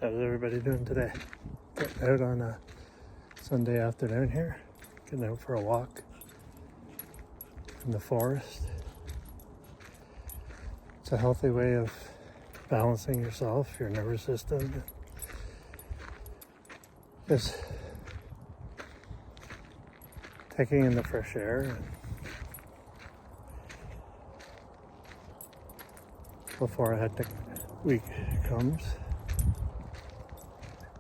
How's everybody doing today? Getting out on a Sunday afternoon here, getting out for a walk in the forest. It's a healthy way of balancing yourself, your nervous system. Just taking in the fresh air. And before a hectic week comes,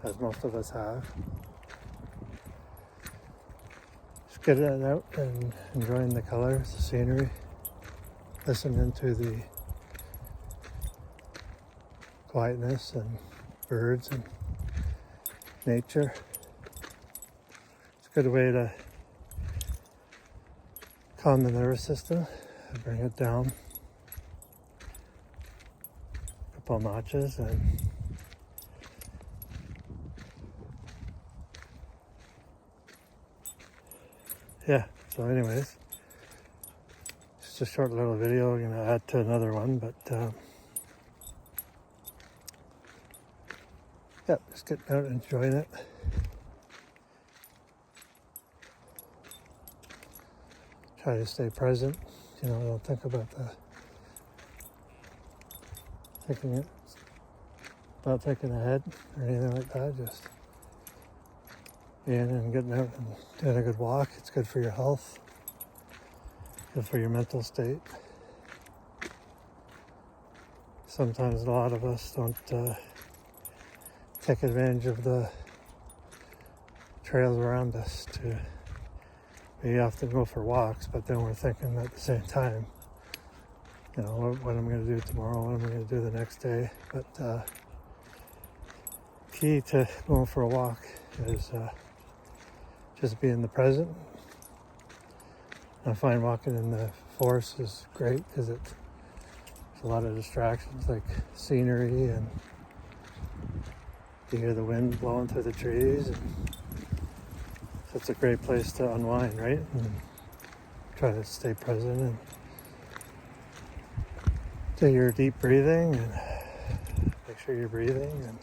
as most of us have. Just get it out and enjoying the colors, the scenery, listening to the quietness and birds and nature. It's a good way to calm the nervous system, bring it down a couple notches, and yeah, so anyways, just a short little video. I'm going to add to another one, but yeah, just getting out and enjoying it. Try to stay present, don't think about about thinking ahead or anything like that. Just being and getting out and doing a good walk. It's good for your health, good for your mental state. Sometimes a lot of us don't take advantage of the trails around us. We often go for walks, but then we're thinking at the same time, what I'm going to do tomorrow, what I'm going to do the next day. But key to going for a walk is just be in the present. I find walking in the forest is great because there's a lot of distractions like scenery, and you hear the wind blowing through the trees, and so it's a great place to unwind, right? And try to stay present and do your deep breathing and make sure you're breathing and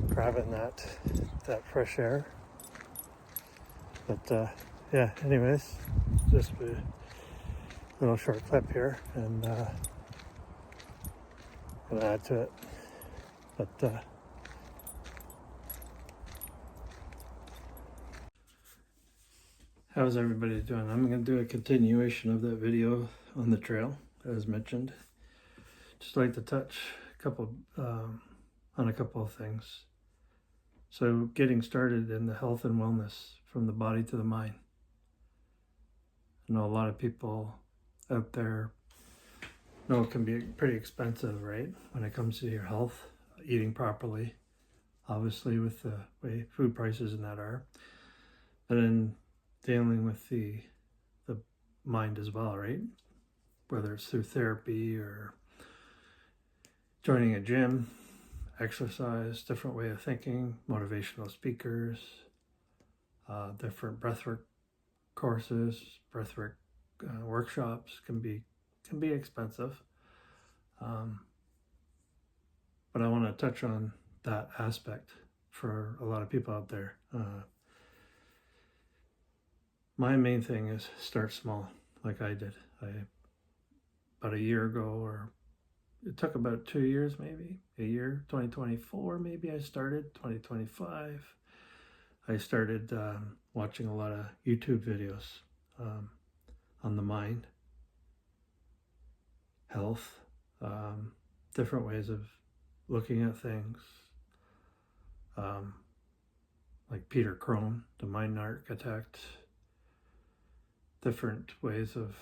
grabbing that fresh air. But yeah, anyways, just a little short clip here, and gonna add to it. But how's everybody doing? I'm gonna do a continuation of that video on the trail, as mentioned. Just like to touch on a couple of things. So getting started in the health and wellness from the body to the mind. I know a lot of people out there know it can be pretty expensive, right? When it comes to your health, eating properly, obviously with the way food prices and that are. And then dealing with the mind as well, right? Whether it's through therapy or joining a gym, exercise, different way of thinking, motivational speakers, different breathwork courses, breathwork workshops can be expensive. But I want to touch on that aspect for a lot of people out there. My main thing is start small, like I did. About a year ago, or it took about 2 years, maybe a year, 2024, maybe I started, 2025. I started watching a lot of YouTube videos on the mind, health, different ways of looking at things, like Peter Crone, the mind architect, different ways of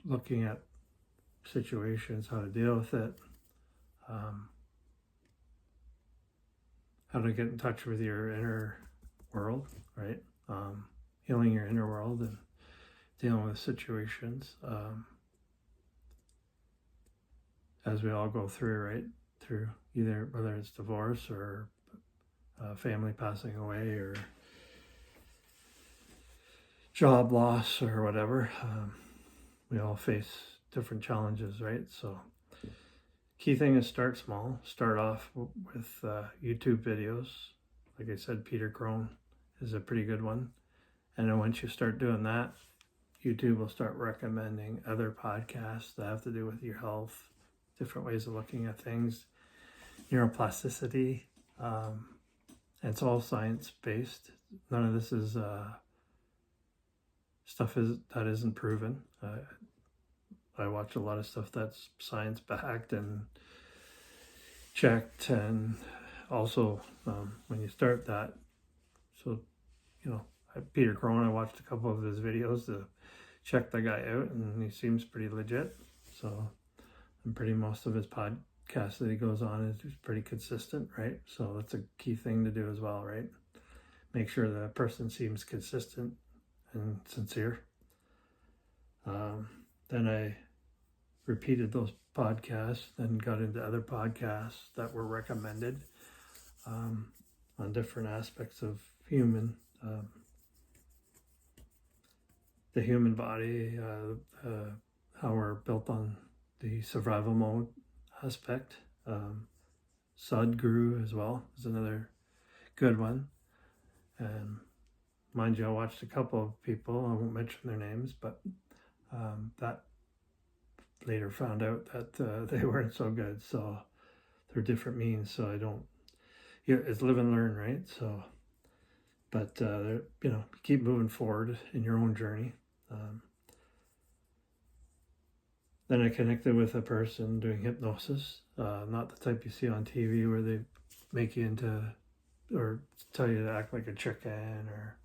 looking at situations, how to deal with it, how to get in touch with your inner world, right? Healing your inner world and dealing with situations, as we all go through, right? Through either, whether it's divorce or family passing away or job loss or whatever. We all face different challenges, right? So Key thing is start small. Start off with YouTube videos. Like I said, Peter Crone is a pretty good one. And then once you start doing that, YouTube will start recommending other podcasts that have to do with your health, different ways of looking at things, neuroplasticity. And it's all science-based. None of this is stuff that isn't proven. I watch a lot of stuff that's science-backed and checked, and also when you start that, so Peter Crone, I watched a couple of his videos to check the guy out, and he seems pretty legit. So, and most of his podcasts that he goes on is pretty consistent, right? So that's a key thing to do as well, right? Make sure that person seems consistent and sincere. Then I repeated those podcasts, then got into other podcasts that were recommended on different aspects of the human body, how we're built on the survival mode aspect. Sadhguru as well is another good one. And mind you, I watched a couple of people, I won't mention their names, but that later found out that they weren't so good. So they're different means. So it's live and learn, right? So, but keep moving forward in your own journey. Then I connected with a person doing hypnosis, not the type you see on TV where they make you into or tell you to act like a chicken, or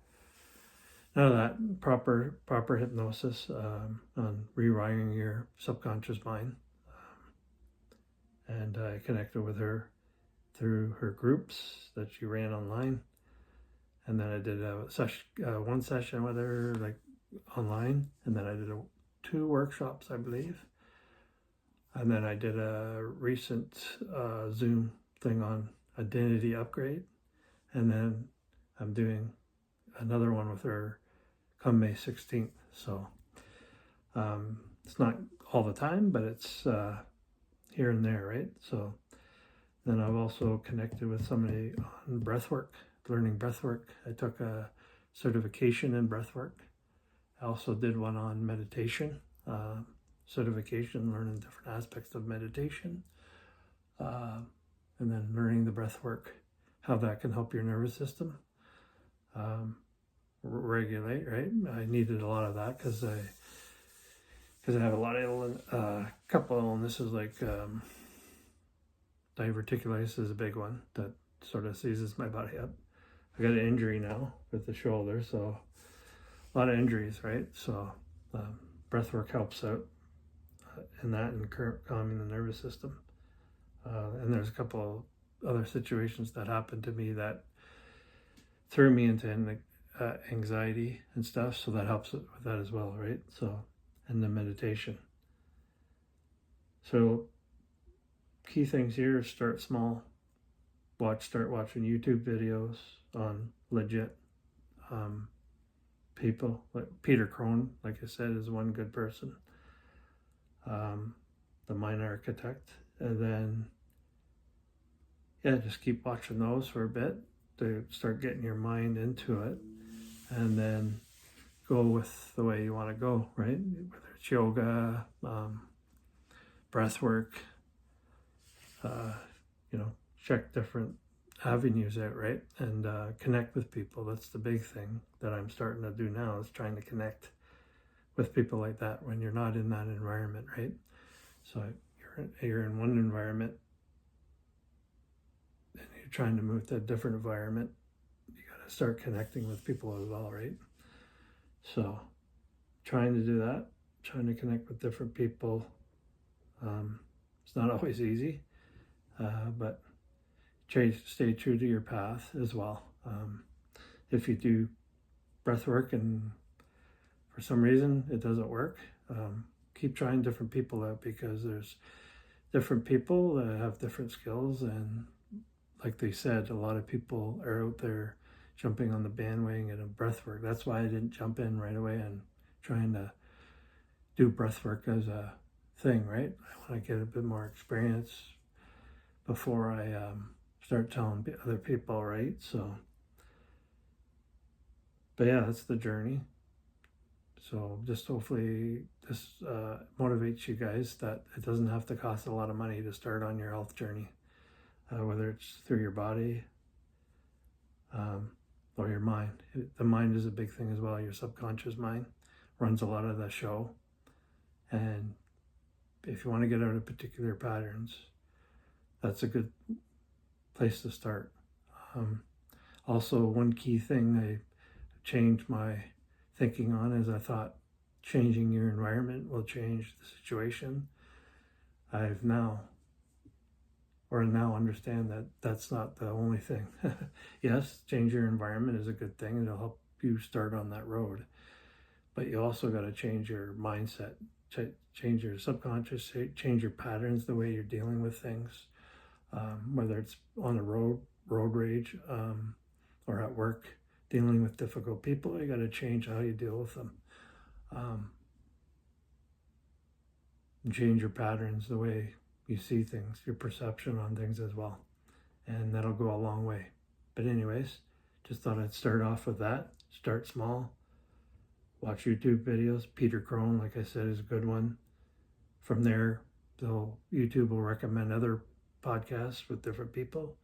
none of that. Proper hypnosis on rewiring your subconscious mind. And I connected with her through her groups that she ran online. And then I did one session with her, like online, and then I did 2 workshops, I believe. And then I did a recent Zoom thing on identity upgrade. And then I'm doing another one with her come May 16th. So it's not all the time, but it's here and there, right? So then I've also connected with somebody on breathwork, learning breathwork. I took a certification in breathwork. I also did one on meditation, certification, learning different aspects of meditation, and then learning the breathwork, how that can help your nervous system regulate, right? I needed a lot of that because I have a lot of couple of illnesses, like diverticulitis is a big one that sort of seizes my body up. I got an injury now with the shoulder, so a lot of injuries, right? So breath work helps out in that and calming the nervous system. And there's a couple other situations that happened to me that threw me into anxiety and stuff, so that helps with that as well, right? So, and the meditation. So key things here is start small. Start watching YouTube videos on legit people. Like Peter Crone, like I said, is one good person. The Mind Architect. And then, just keep watching those for a bit to start getting your mind into it. And then go with the way you want to go, right? Whether it's yoga, breath work, check different avenues out, right? And connect with people. That's the big thing that I'm starting to do now, is trying to connect with people like that when you're not in that environment, right? So you're in one environment and you're trying to move to a different environment. You got to start connecting with people as well, right? So trying to do that, trying to connect with different people. It's not always easy, but stay true to your path as well. If you do breath work and for some reason it doesn't work, keep trying different people out, because there's different people that have different skills. And like they said, a lot of people are out there jumping on the bandwagon of breath work. That's why I didn't jump in right away and trying to do breath work as a thing, right? I want to get a bit more experience before I start telling other people, right? So, but yeah, that's the journey. So just hopefully this motivates you guys that it doesn't have to cost a lot of money to start on your health journey, whether it's through your body um, or your mind. The mind is a big thing as well. Your subconscious mind runs a lot of the show. And if you want to get out of particular patterns, that's a good place to start. Also, one key thing I changed my thinking on is I thought changing your environment will change the situation. I've now understand that that's not the only thing. Yes, change your environment is a good thing and it'll help you start on that road. But you also got to change your mindset, change your subconscious, change your patterns, the way you're dealing with things, whether it's on the road rage, or at work, dealing with difficult people. You got to change how you deal with them. Change your patterns, the way you see things, your perception on things as well. And that'll go a long way. But anyways, just thought I'd start off with that. Start small. Watch YouTube videos. Peter Crone, like I said, is a good one. From there, YouTube will recommend other podcasts with different people.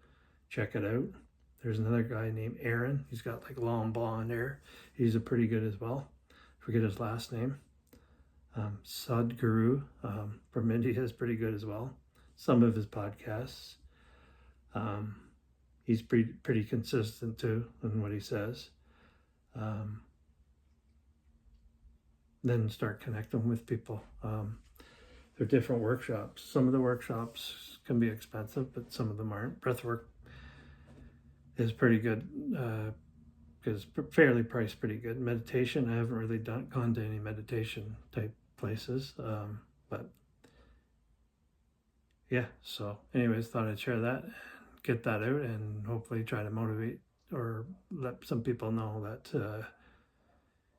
Check it out. There's another guy named Aaron. He's got like long blonde hair. He's a pretty good as well. Forget his last name. Sadhguru from India is pretty good as well. Some of his podcasts. He's pretty consistent too in what he says. Then start connecting with people. There are different workshops. Some of the workshops can be expensive, but some of them aren't. Breathwork is pretty good because fairly priced pretty good. Meditation, I haven't really gone to any meditation type places, but yeah. So anyways, thought I'd share that, get that out, and hopefully try to motivate or let some people know that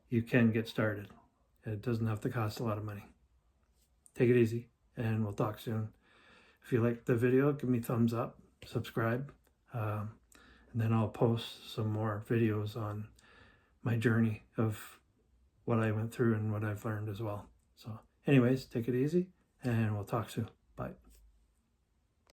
you can get started. It doesn't have to cost a lot of money. Take it easy, and we'll talk soon. If you liked the video, give me a thumbs up, subscribe, and then I'll post some more videos on my journey of what I went through and what I've learned as well. So anyways, take it easy, and we'll talk soon. Bye.